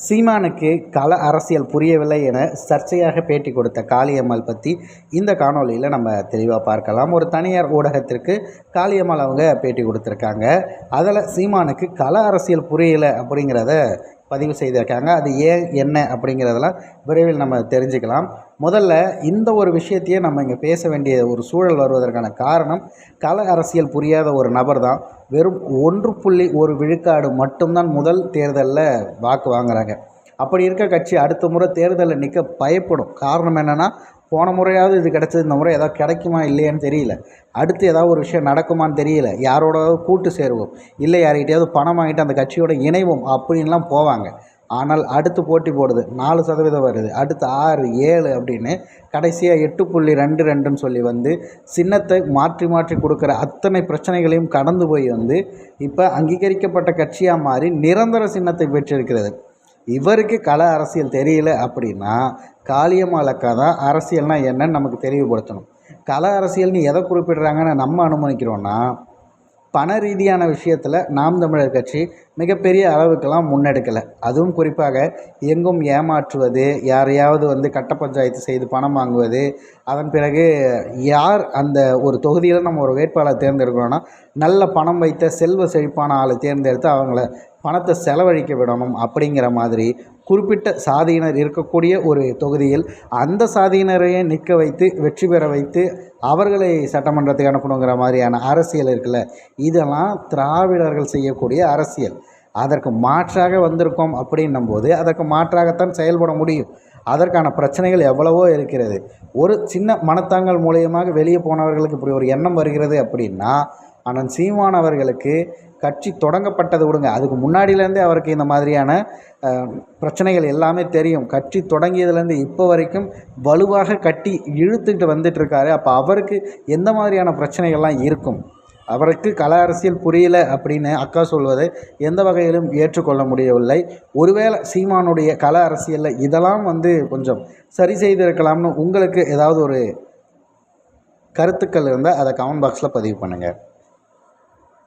சீமானுக்கு கள அரசியல் புரியவில்லை என சர்ச்சையாக பேட்டி கொடுத்த காளியம்மாள் பற்றி இந்த காணொலியில் நம்ம தெளிவாக பார்க்கலாம். ஒரு தனியார் ஊடகத்திற்கு காளியம்மாள் அவங்க பேட்டி கொடுத்துருக்காங்க. அதில் சீமானுக்கு கள அரசியல் புரியலை அப்படிங்கிறத பதிவு செய்திருக்காங்க. அது ஏன் என்ன அப்படிங்கிறதெல்லாம் விரைவில் நம்ம தெரிஞ்சுக்கலாம். முதல்ல இந்த ஒரு விஷயத்தையே நம்ம இங்கே பேச வேண்டிய ஒரு சூழல் வருவதற்கான காரணம், கள அரசியல் புரியாத ஒரு நபர் தான் வெறும் 1.1 விழுக்காடு மட்டும்தான் முதல் தேர்தலில் வாக்கு வாங்குறாங்க. அப்படி இருக்க கட்சி அடுத்த முறை தேர்தலில் நிற்க பயப்படும். காரணம் என்னென்னா, போன முறையாவது இது கிடச்சது, இந்த முறை ஏதாவது கிடைக்குமா இல்லையான்னு தெரியல, அடுத்து ஏதாவது ஒரு விஷயம் நடக்குமான்னு தெரியல, யாரோடாவது கூட்டு சேருவோம், இல்லை யார்கிட்டையாவது பணம் வாங்கிட்டு அந்த கட்சியோட இணைவோம் அப்படின்லாம் போவாங்க. ஆனால் அடுத்து போட்டி போடுது 4% வருது, அடுத்து 6, 7 அப்படின்னு கடைசியாக 8.22ன்னு சொல்லி வந்து சின்னத்தை மாற்றி மாற்றி கொடுக்குற அத்தனை பிரச்சனைகளையும் கடந்து போய் வந்து இப்போ அங்கீகரிக்கப்பட்ட கட்சியாக மாறி நிரந்தர சின்னத்தை பெற்றிருக்கிறது. இவருக்கு கள அரசியல் தெரியல அப்படின்னா காளியம்மாள் அக்கா தான் அரசியல்னால் என்னன்னு நமக்கு தெளிவுபடுத்தணும். கள அரசியல்னு எதை குறிப்பிடுறாங்கன்னு நம்ம அனுமதிக்கிறோன்னா, பண ரீதியான விஷயத்தில் நாம் தமிழர் கட்சி மிகப்பெரிய அளவுக்கெல்லாம் முன்னெடுக்கலை. அதுவும் குறிப்பாக எங்கும் ஏமாற்றுவது, யாரையாவது வந்து கட்ட பஞ்சாயத்து செய்து பணம் வாங்குவது, அதன் பிறகு யார் அந்த ஒரு தொகுதியில் நம்ம ஒரு வேட்பாளர் தேர்ந்தெடுக்கிறோன்னா நல்ல பணம் வைத்த செல்வ செழிப்பான ஆளை தேர்ந்தெடுத்து அவங்கள பணத்தை செலவழிக்க விடணும் அப்படிங்கிற மாதிரி குறிப்பிட்ட சாதியினர் இருக்கக்கூடிய ஒரு தொகுதியில் அந்த சாதியினரையே நிற்க வைத்து வெற்றி பெற வைத்து அவர்களை சட்டமன்றத்துக்கு அனுப்பணுங்கிற மாதிரியான அரசியல் இருக்குல்ல, இதெல்லாம் திராவிடர்கள் செய்யக்கூடிய அரசியல். அதற்கு மாற்றாக வந்திருக்கோம் அப்படின்னும் போது அதற்கு மாற்றாகத்தான் செயல்பட முடியும். அதற்கான பிரச்சனைகள் எவ்வளவோ இருக்கிறது. ஒரு சின்ன மனத்தாங்கல் மூலியமாக வெளியே போனவர்களுக்கு இப்படி ஒரு எண்ணம் வருகிறது அப்படின்னா, ஆனால் சீமான் அவர்களுக்கு கட்சி தொடங்கப்பட்டது விடுங்க, அதுக்கு முன்னாடியிலேருந்தே அவருக்கு இந்த மாதிரியான பிரச்சனைகள் எல்லாமே தெரியும். கட்சி தொடங்கியதுலேருந்து இப்போ வரைக்கும் வலுவாக கட்டி இழுத்துக்கிட்டு வந்துட்டுருக்காரு. அப்போ அவருக்கு எந்த மாதிரியான பிரச்சனைகள்லாம் இருக்கும்? அவருக்கு கள அரசியல் புரியல அப்படின்னு அக்கா சொல்வதை எந்த வகையிலும் ஏற்றுக்கொள்ள முடியவில்லை. ஒருவேளை சீமானுடைய கள அரசியலில் இதெல்லாம் வந்து கொஞ்சம் சரி செய்திருக்கலாம்னு உங்களுக்கு ஏதாவது ஒரு கருத்துக்கள் இருந்தால் அதை கமெண்ட் பாக்ஸில் பதிவு பண்ணுங்கள்.